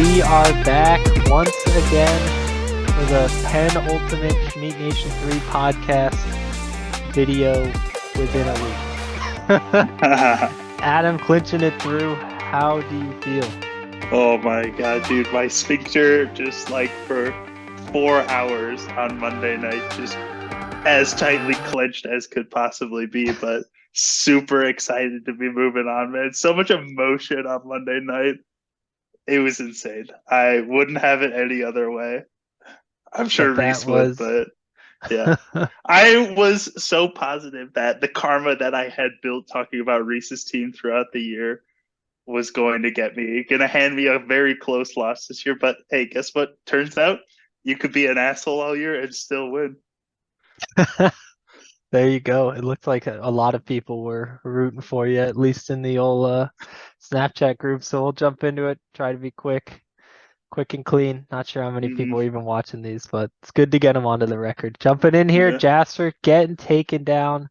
We are back once again for the penultimate Schmeat Nation 3 podcast video within a week. Adam clinching it through. How do you feel? Oh my god, dude, my sphincter just like for 4 hours on Monday night, just as tightly clenched as could possibly be, but super excited to be moving on, man. So much emotion on Monday night. It was insane. I wouldn't have it any other way. I'm sure But that Reese would, was but yeah. I was so positive that the karma that I had built talking about Reese's team throughout the year was going to get me, going to hand me a very close loss this year. But hey, guess what? Turns out you could be an asshole all year and still win. There you go. It looked like a lot of people were rooting for you, at least in the old Snapchat group. So we'll jump into it, try to be quick and clean. Not sure how many people are even watching these, but it's good to get them onto the record. Jumping in here, Yeah. Jasper getting taken down.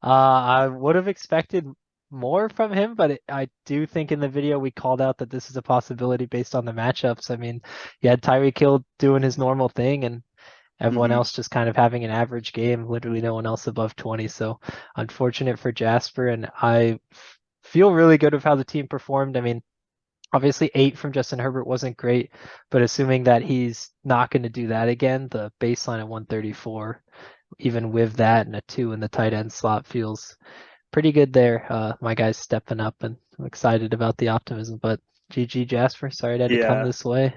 I would have expected more from him, but I do think in the video we called out that this is a possibility based on the matchups. I mean, you had Tyreek Hill doing his normal thing and everyone else just kind of having an average game, literally no one else above 20. So unfortunate for Jasper, and I feel really good with how the team performed. I mean, obviously 8 from Justin Herbert wasn't great, but assuming that he's not going to do that again, the baseline at 134, even with that and a 2 in the tight end slot feels pretty good there. My guy's stepping up and I'm excited about the optimism, but GG Jasper, sorry it had to come this way.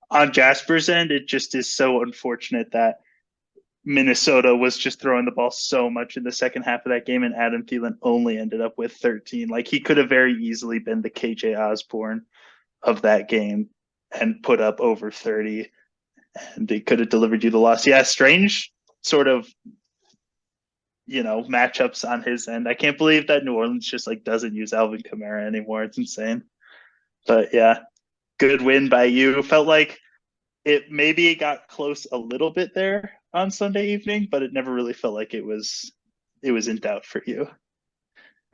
On Jasper's end, it just is so unfortunate that Minnesota was just throwing the ball so much in the second half of that game, and Adam Thielen only ended up with 13. Like, he could have very easily been the KJ Osborne of that game and put up over 30, and they could have delivered you the loss. Yeah, strange sort of, matchups on his end. I can't believe that New Orleans just like doesn't use Alvin Kamara anymore. It's insane. But yeah, good win by you. Felt like it maybe got close a little bit there on Sunday evening, but it never really felt like it was in doubt for you.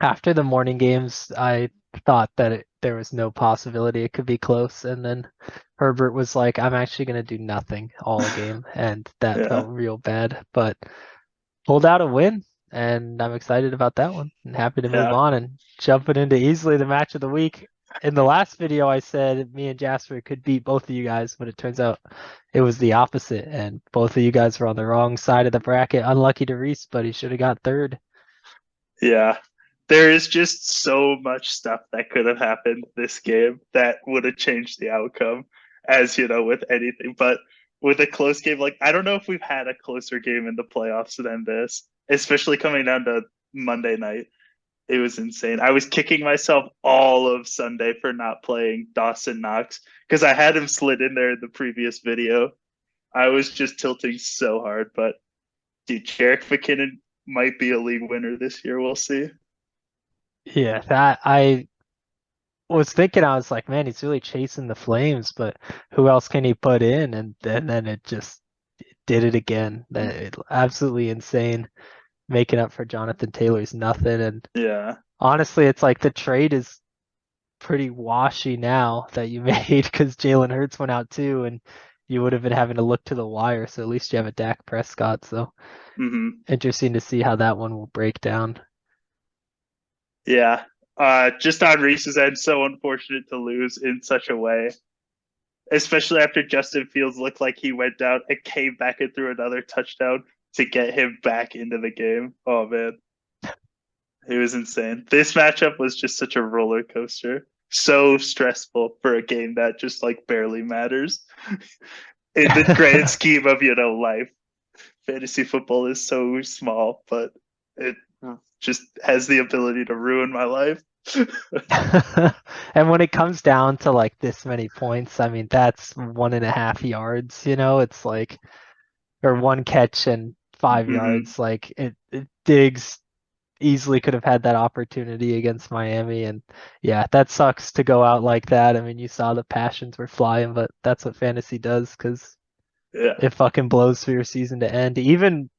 After the morning games, I thought that there was no possibility it could be close, and then Herbert was like, I'm actually going to do nothing all game, and that felt real bad, but pulled out a win, and I'm excited about that one and happy to move on and jumping into easily the match of the week. In the last video, I said me and Jasper could beat both of you guys, but it turns out it was the opposite, and both of you guys were on the wrong side of the bracket. Unlucky to Reese, but he should have got third. Yeah. There is just so much stuff that could have happened this game that would have changed the outcome, as you know, with anything. But with a close game, like, I don't know if we've had a closer game in the playoffs than this, especially coming down to Monday night. It was insane. I was kicking myself all of Sunday for not playing Dawson Knox because I had him slid in there in the previous video. I was just tilting so hard, but dude, Jerick McKinnon might be a league winner this year. We'll see. Yeah, that I was thinking, I was like, man, he's really chasing the flames, but who else can he put in? And then it just did it again. That absolutely insane. Making up for Jonathan Taylor's nothing. And honestly, it's like the trade is pretty washy now that you made because Jalen Hurts went out too, and you would have been having to look to the wire. So at least you have a Dak Prescott. So interesting to see how that one will break down. Yeah. Just on Reese's end, so unfortunate to lose in such a way, especially after Justin Fields looked like he went down and came back and threw another touchdown to get him back into the game. Oh, man. It was insane. This matchup was just such a roller coaster. So stressful for a game that just like barely matters in the grand scheme of, life. Fantasy football is so small, but it just has the ability to ruin my life. And when it comes down to like this many points, I mean, that's 1.5 yards, it's like, or one catch and 5 yards. Like it Diggs easily could have had that opportunity against Miami. And yeah, that sucks to go out like that. I mean, you saw the passions were flying, but that's what fantasy does because it fucking blows through your season to end. Even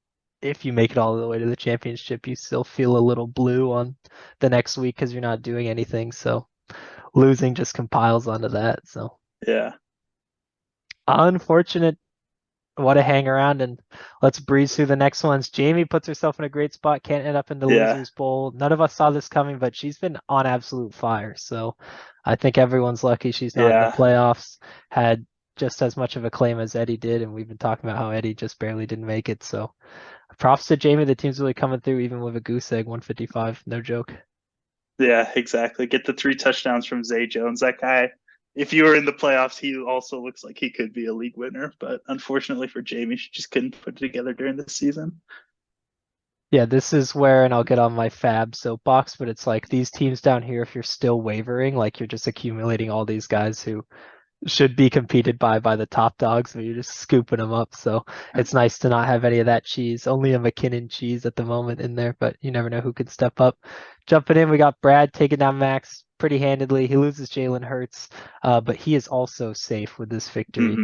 if you make it all the way to the championship, you still feel a little blue on the next week because you're not doing anything. So losing just compiles onto that. So Yeah. Unfortunate. What a hang around, and let's breeze through the next ones. Jamie puts herself in a great spot, can't end up in the Yeah. losers bowl. None of us saw this coming, but she's been on absolute fire. So I think everyone's lucky she's not in the Yeah. playoffs. Had just as much of a claim as Eddie did, and we've been talking about how Eddie just barely didn't make it. So props to Jamie. The team's really coming through, even with a goose egg 155. No joke. Yeah, exactly. Get the 3 touchdowns from Zay Jones. That guy, if you were in the playoffs, he also looks like he could be a league winner. But unfortunately for Jamie, she just couldn't put it together during the season. Yeah, this is where, and I'll get on my fab soapbox, but it's like these teams down here, if you're still wavering, like you're just accumulating all these guys who should be competed by the top dogs, but you're just scooping them up. So it's nice to not have any of that cheese. Only a McKinnon cheese at the moment in there, but you never know who can step up. Jumping in, we got Brad taking down Max pretty handedly. He loses Jalen Hurts, but he is also safe with this victory.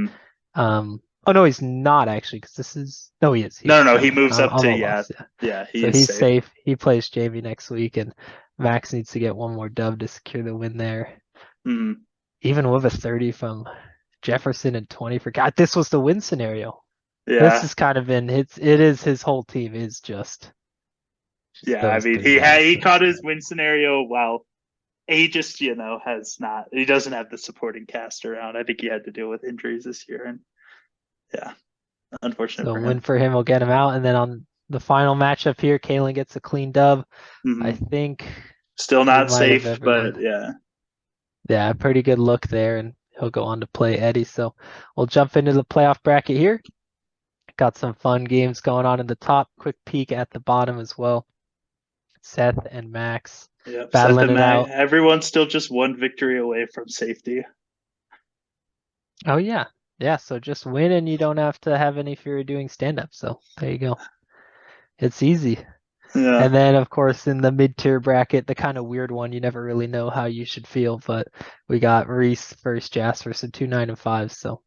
Mm-hmm. Oh no, he's not actually, because this is no, he is. No, no, Never he mind. moves up I'm to all yeah, lost. Yeah. yeah, he So is he's safe. safe. He plays Jamie next week, and Max needs to get one more dub to secure the win there. Mm-hmm. Even with a 30 from Jefferson and 20 for God, this was the win scenario. This Yeah, has kind of been it is his whole team is just yeah. I those mean, three guys. he So caught his win scenario. Wow, he just has not. He doesn't have the supporting cast around. I think he had to deal with injuries this year, and yeah, unfortunate so for win him. for him will get him out. And then on the final matchup here, Kalen gets a clean dub. I Mm-hmm. think Still he not might have safe, but everyone. yeah, Yeah, pretty good look there, and he'll go on to play Eddie. So we'll jump into the playoff bracket here. Got some fun games going on in the top. Quick peek at the bottom as well. Seth and Max yeah. Seth battling and it Mag, out. everyone's still just one victory away from safety. Oh yeah. Yeah, so just win and you don't have to have any fear of doing stand up. So there you go. It's easy. Yeah, And then of course in the mid-tier bracket, the kind of weird one, you never really know how you should feel, but we got Reese versus Jasper, so 2, 9, and 5. So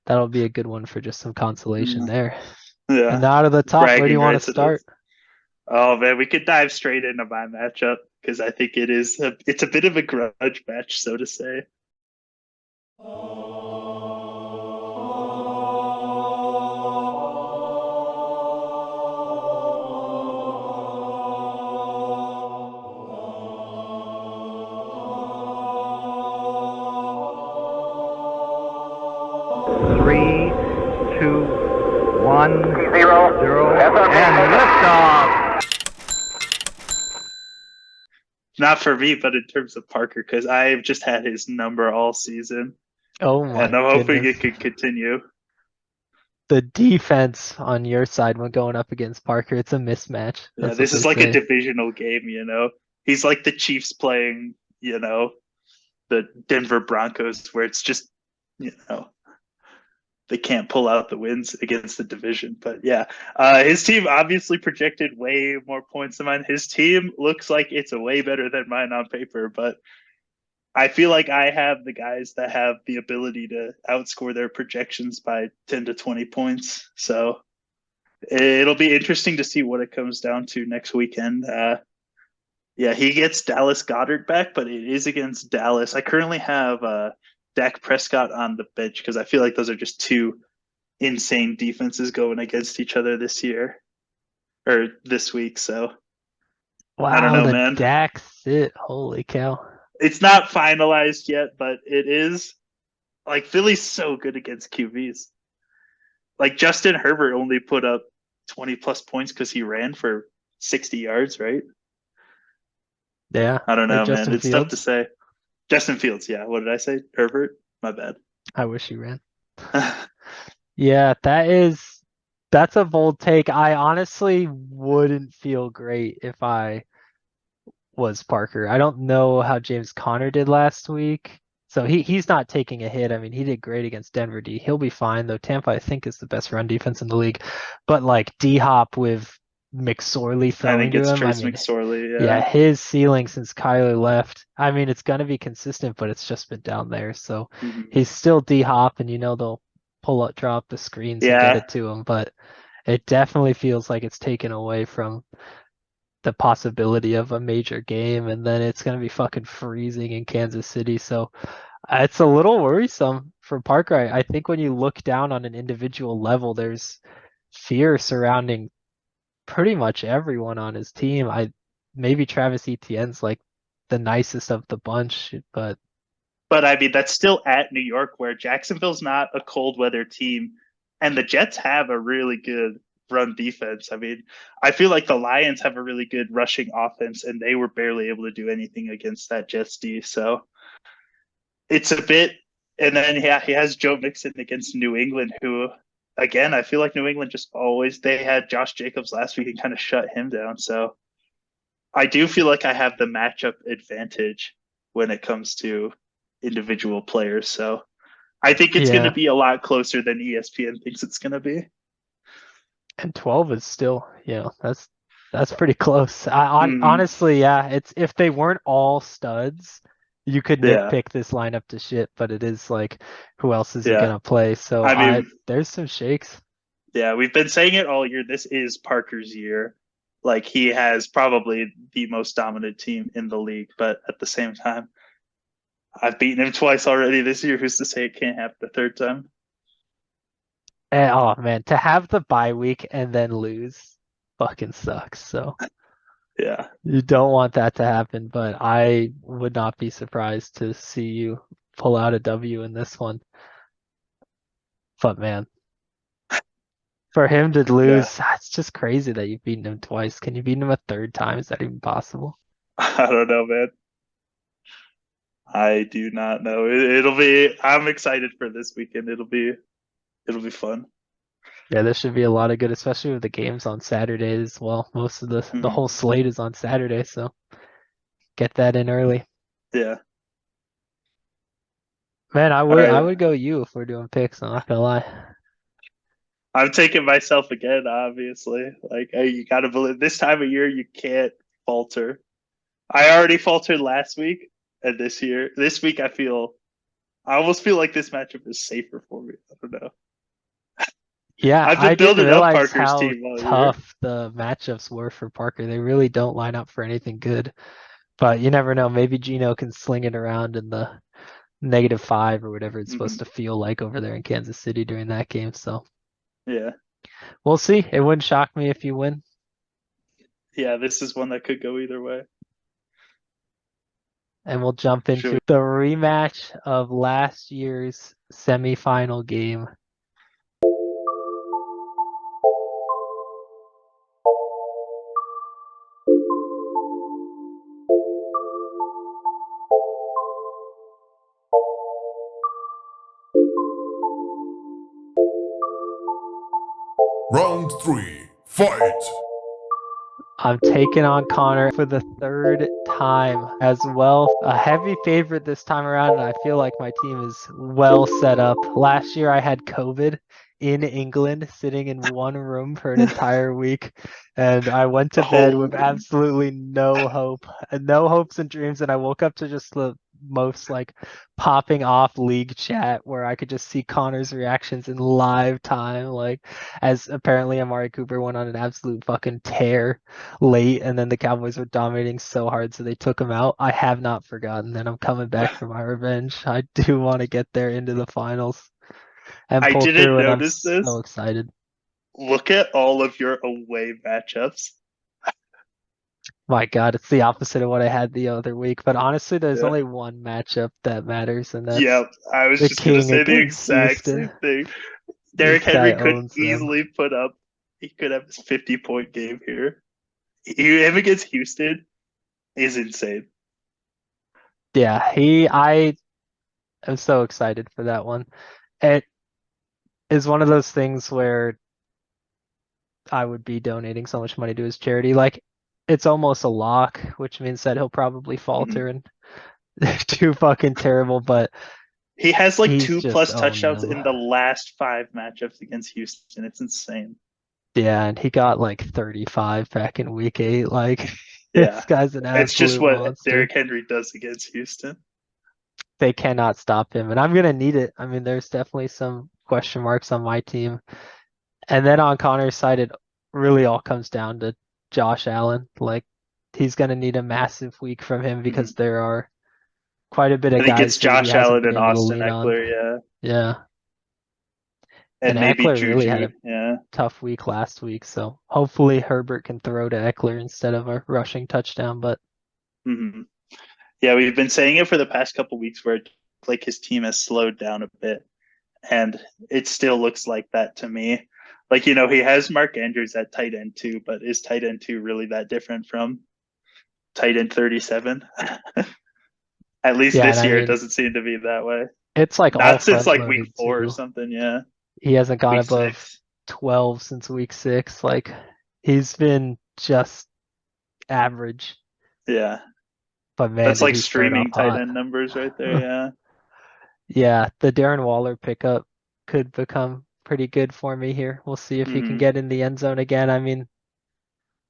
that'll be a good one for just some consolation there. And yeah. out of the top, where do Bragging you want to rights it is. start? Oh man, we could dive straight into my matchup because I think it's a bit of a grudge match, so to say. 3, 2, 1, 0, and liftoff. Not for me, but in terms of Parker, because I've just had his number all season, Oh and my I'm hoping goodness. it could continue. The defense on your side when going up against Parker, it's a mismatch. Yeah, That's what this they is like a say. divisional game. He's like the Chiefs playing the Denver Broncos, where it's just, you know, they can't pull out the wins against the division. But yeah, his team obviously projected way more points than mine. His team looks like it's way better than mine on paper, but I feel like I have the guys that have the ability to outscore their projections by 10 to 20 points. So it'll be interesting to see what it comes down to next weekend. Yeah, he gets Dallas Goddard back, but it is against Dallas. I currently have Dak Prescott on the bench because I feel like those are just two insane defenses going against each other this year or this week. So I don't Wow, know, the man. Dak sit. Holy cow. It's not finalized yet, but it is. Like Philly's so good against QBs. Like Justin Herbert only put up 20 plus points because he ran for 60 yards, right? Yeah, I don't like know, man. Justin It's tough to Fields. say. Justin Fields, yeah. What did I say? Herbert? My bad. I wish he ran. Yeah, that's a bold take. I honestly wouldn't feel great if I was Parker. I don't know how James Conner did last week. So he's not taking a hit. I mean, he did great against Denver D. He'll be fine though. Tampa, I think, is the best run defense in the league. But like D Hop with McSorley I throwing think to it's him, I Trace mean, McSorley. yeah, Yeah. his ceiling since Kyler left, I mean, it's gonna be consistent, but it's just been down there. So Mm-hmm. he's still D Hop, and they'll pull up, drop the screens and get Yeah. it to him. But it definitely feels like it's taken away from the possibility of a major game, and then it's gonna be fucking freezing in Kansas City. So It's a little worrisome for Parker. I think when you look down on an individual level, there's fear surrounding pretty much everyone on his team. Maybe Travis Etienne's like the nicest of the bunch, but But I mean, that's still at New York, where Jacksonville's not a cold weather team, and the Jets have a really good run defense. I mean, I feel like the Lions have a really good rushing offense, and they were barely able to do anything against that Jets D. So it's a bit. And then yeah, he has Joe Mixon against New England, who again I feel like New England just always they had Josh Jacobs last week and kind of shut him down. So I do feel like I have the matchup advantage when it comes to individual players. So I think it's going to yeah. be a lot closer than ESPN thinks it's going to be. And 12 is still, that's pretty close. Mm, Honestly, yeah, it's if they weren't all studs, you could yeah, nitpick this lineup to shit, but it is like who else is he yeah. gonna play? So I mean, there's some shakes. yeah, we've been saying it all year. This is Parker's year. Like he has probably the most dominant team in the league, but at the same time, I've beaten him twice already this year. Who's to say it can't happen the third time? And, oh man, to have the bye week and then lose fucking sucks. So Yeah. you don't want that to happen, but I would not be surprised to see you pull out a W in this one. But man, for him to Yeah. lose, it's just crazy that you've beaten him twice. Can you beat him a third time? Is that even possible? I don't know, man. I do not know. It'll be. I'm excited for this weekend. It'll be fun. Yeah, there should be a lot of good, especially with the games on Saturday as well. Most of the Mhm. whole slate is on Saturday, so get that in early. Yeah. Man, All I right. would go you if we're doing picks, I'm not gonna lie. I'm taking myself again. Obviously, like you got to believe this time of year you can't falter. I already faltered last week, and this week I almost feel like this matchup is safer for me. I don't know. Yeah, I've I been didn't building up realize Parker's how team all year. tough the matchups were for Parker. They really don't line up for anything good. But you never know. Maybe Gino can sling it around in the -5 or whatever it's supposed Hmm. to feel like over there in Kansas City during that game. So Yeah, we'll see. It wouldn't shock me if you win. yeah. This is one that could go either way. And we'll jump Should into we? the rematch of last year's semifinal game. Round 3, fight! I'm taking on Connor for the third time as well. A heavy favorite this time around, and I feel like my team is well set up. Last year I had COVID in England, sitting in one room for an entire week, and I went to bed with Oh, absolutely no hope, and no hopes and dreams, and I woke up to just the most like popping off league chat where I could just see Connor's reactions in live time, like as apparently Amari Cooper went on an absolute fucking tear late, and then the Cowboys were dominating so hard, so they took him out. I have not forgotten, and I'm coming back for my revenge. I do want to get there into the finals and I pull didn't through, and I'm notice so this. excited. Look at all of your away matchups. My God, it's the opposite of what I had the other week. But honestly, there's Yeah. only one matchup that matters, and that's Yep. I was the just gonna King say the against exact Houston. same thing. Derrick This guy Henry could owns them. easily put up. He could have his 50-point game here. Him against Houston is insane. Yeah, I am so excited for that one. It is one of those things where I would be donating so much money to his charity. Like, it's almost a lock, which means that he'll probably Mhm. falter and do fucking terrible, but He has like he's two just plus owned touchdowns them. in the last five matchups against Houston. It's insane. Yeah, and he got like 35 back in week 8. Like, Yeah. this guy's an It's just absolute what monster. Derrick Henry does against Houston. They cannot stop him, and I'm gonna need it. I mean, there's definitely some question marks on my team. And then on Connor's side, it really all comes down to Josh Allen. Like, he's gonna need a massive week from him Mhm. because there are quite a bit of I think guys it's who he Josh hasn't Allen been and able to Austin lean on. Eckler, yeah. Yeah. And And maybe Eckler really had Juju, a yeah. tough week last week, so hopefully Herbert can throw to Eckler instead of a rushing touchdown. But hmm Yeah, we've been saying it for the past couple weeks where like his team has slowed down a bit, and it still looks like that to me. Like, he has Mark Andrews at tight end 2, but is tight end 2 really that different from tight end 37? At least yeah, and this I year, it mean, doesn't seem to be that way. it's like all Not since front like week loaded 4 or too. something, yeah. He hasn't gone Week above 6. 12 since week 6. Like he's been just average. Yeah. But man, That's did like he start off streaming tight hot. end numbers right there, yeah. Yeah, the Darren Waller pickup could become pretty good for me here. We'll see if he can hmm get in the end zone again. I mean,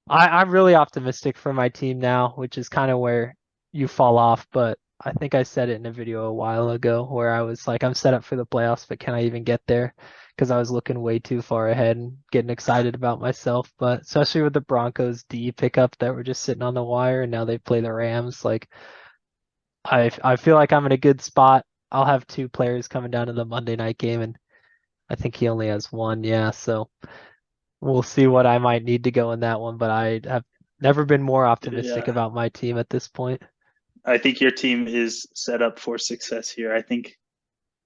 I'm really optimistic for my team now, which is kind of where you fall off. But I think I said it in a video a while ago where I was like, I'm set up for the playoffs, but can I even get there? Because I was looking way too far ahead and getting excited about myself. But especially with the Broncos D pickup that were just sitting on the wire and now they play the Rams, like I feel like I'm in a good spot. I'll have 2 players coming down to the Monday night game, and I think he only has 1. Yeah, so we'll see what I might need to go in that one, but I have never been more optimistic Yeah. about my team at this point. I think your team is set up for success here. I think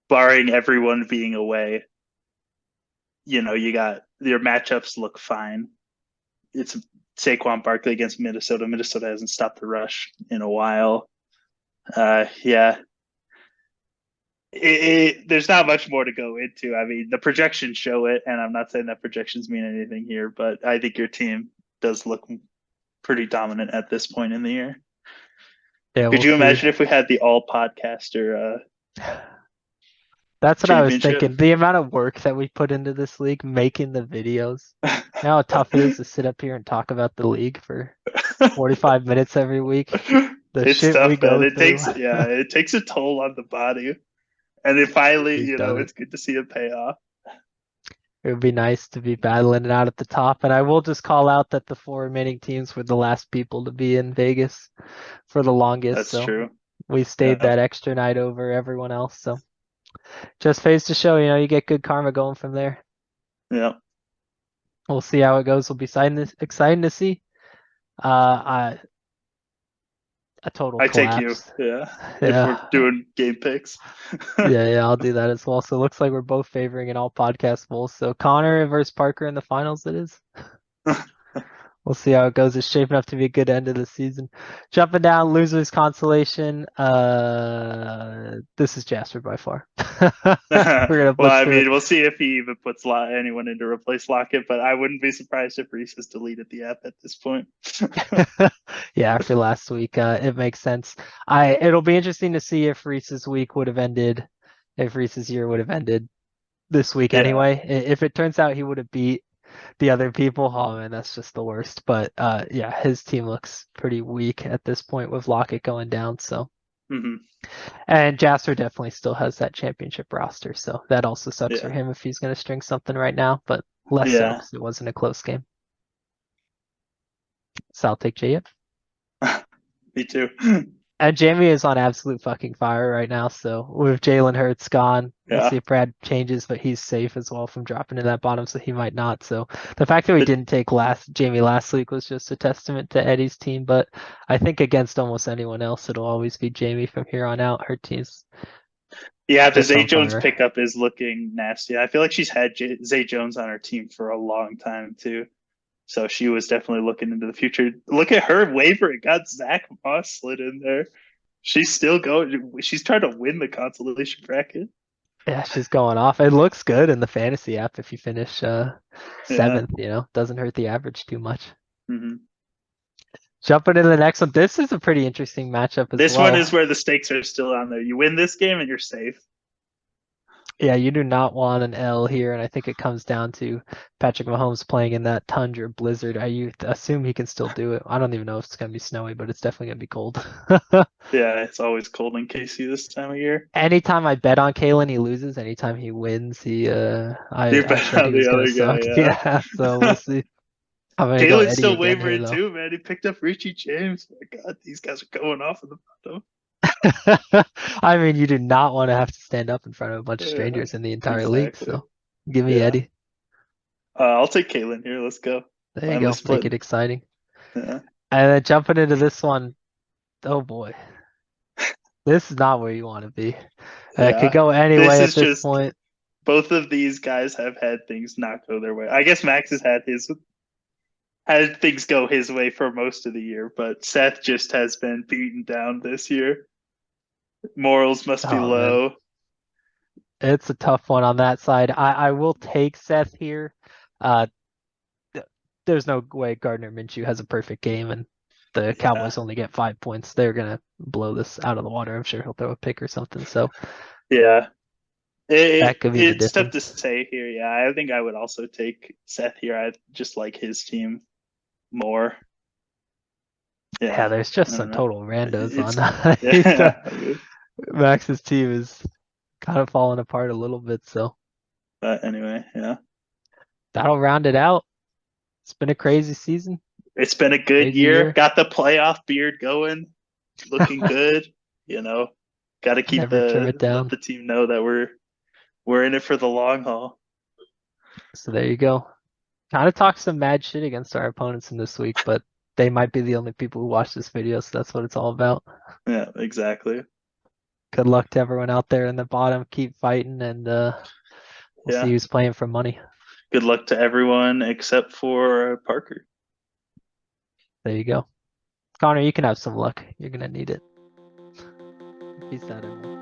barring everyone being away, you got your matchups look fine. It's Saquon Barkley against Minnesota. Minnesota hasn't stopped the rush in a while. Yeah. There's not much more to go into. I mean, the projections show it, and I'm not saying that projections mean anything here, but I think your team does look pretty dominant at this point in the year. Yeah, Could we'll you see. imagine if we had the all podcaster That's what I was championship? thinking. The amount of work that we put into this league, making the videos. You know how tough it is to sit up here and talk about the league for 45 minutes every week. The It's shit we tough, man. go It through. takes a toll on the body. And then finally, We've done it. it's good to see it pay off. It would be nice to be battling it out at the top. And I will just call out that the 4 remaining teams were the last people to be in Vegas for the longest. That's So true. we stayed Yeah. that extra night over everyone else. So just pays to show, you get good karma going from there. Yeah. We'll see how it goes. Will be exciting to see. A total I take you. collapse. Yeah. If Yeah. we're doing game picks. Yeah, I'll do that as well. So it looks like we're both favoring in all podcast bowls. So Connor versus Parker in the finals, it is. We'll see how it goes. It's shaping up to be a good end of the season. Jumping down, losers consolation. This is Jasper by far. We're gonna Well, butcher I mean, it. we'll see if he even puts anyone in to replace Lockett, but I wouldn't be surprised if Reese has deleted the app at this point. Yeah, after last week, it makes sense. It'll be interesting to see if Reese's week would have ended, if Reese's year would have ended this week Yeah. anyway. If it turns out he would have beat the other people, oh man, that's just the worst. But yeah, his team looks pretty weak at this point with Lockett going down. So, and Jasper definitely still has that championship roster, so that also sucks for Yeah. him if he's going to string something right now. But less so Yeah. because it wasn't a close game. So I'll take Jay. Me too. And Jamie is on absolute fucking fire right now. So with Jalen Hurts gone, we'll Yeah. see if Brad changes, but he's safe as well from dropping to that bottom, so he might not. So the fact that we didn't take Jamie last week was just a testament to Eddie's team. But I think against almost anyone else, it'll always be Jamie from here on out. Her team's Yeah, the just Zay on Jones fire. pickup is looking nasty. I feel like she's had Zay Jones on her team for a long time too. So she was definitely looking into the future. Look at her wavering. Got Zach Moss slid in there. She's still going. She's trying to win the consolation bracket. Yeah, she's going off. It looks good in the fantasy app if you finish 7th, doesn't hurt the average too much. Mm-hmm. Jumping into the next one. This is a pretty interesting matchup as This well. one is where the stakes are still on there. You win this game and you're safe. Yeah, you do not want an L here, and I think it comes down to Patrick Mahomes playing in that tundra blizzard. I assume he can still do it. I don't even know if it's going to be snowy, but it's definitely going to be cold. Yeah, it's always cold in KC this time of year. Anytime I bet on Kalen, he loses. Anytime he wins, I bet said on he was the going other to suck. guy, Yeah, so we'll see. I'm going to go Kalen's Eddie still again here, wavering though. too, man. He picked up Richie James. My God, these guys are going off in the bottom. I mean, you do not want to have to stand up in front of a bunch of Yeah, strangers in the entire league. exactly. So give me Yeah. Eddie. I'll take Kalen here. Let's go. There you Finally go. Make splitting. it exciting. Yeah. And then jumping into this one, oh boy, this is not where you want to be. It could Yeah. go any This way is at this just point. both of these guys have had things not go their way. I guess Max has had things go his way for most of the year, but Seth just has been beaten down this year. Morals must be Oh man, low. it's a tough one on that side. I will take Seth here. Uh, there's no way Gardner Minshew has a perfect game and the Cowboys only get 5 points. They're gonna blow this out of the water. I'm sure he'll throw a pick or something. So Yeah. that could be the It's tough to difference. say here. Yeah, I think I would also take Seth here. I just like his team more. Yeah, there's just I some don't know. total randos It's on yeah, Max's team is kind of falling apart a little bit. So but anyway, yeah. that'll round it out. It's been a crazy season. It's been a good Crazy year. year. Got the playoff beard going, looking good. Got to keep Never trim it let down. the team know that we're in it for the long haul. So there you go. Kind of talk some mad shit against our opponents in this week, but they might be the only people who watch this video, so that's what it's all about. Yeah, exactly. Good luck to everyone out there in the bottom. Keep fighting, and we'll Yeah. see who's playing for money. Good luck to everyone except for Parker. There you go. Connor, you can have some luck. You're gonna need it. Peace out, everyone.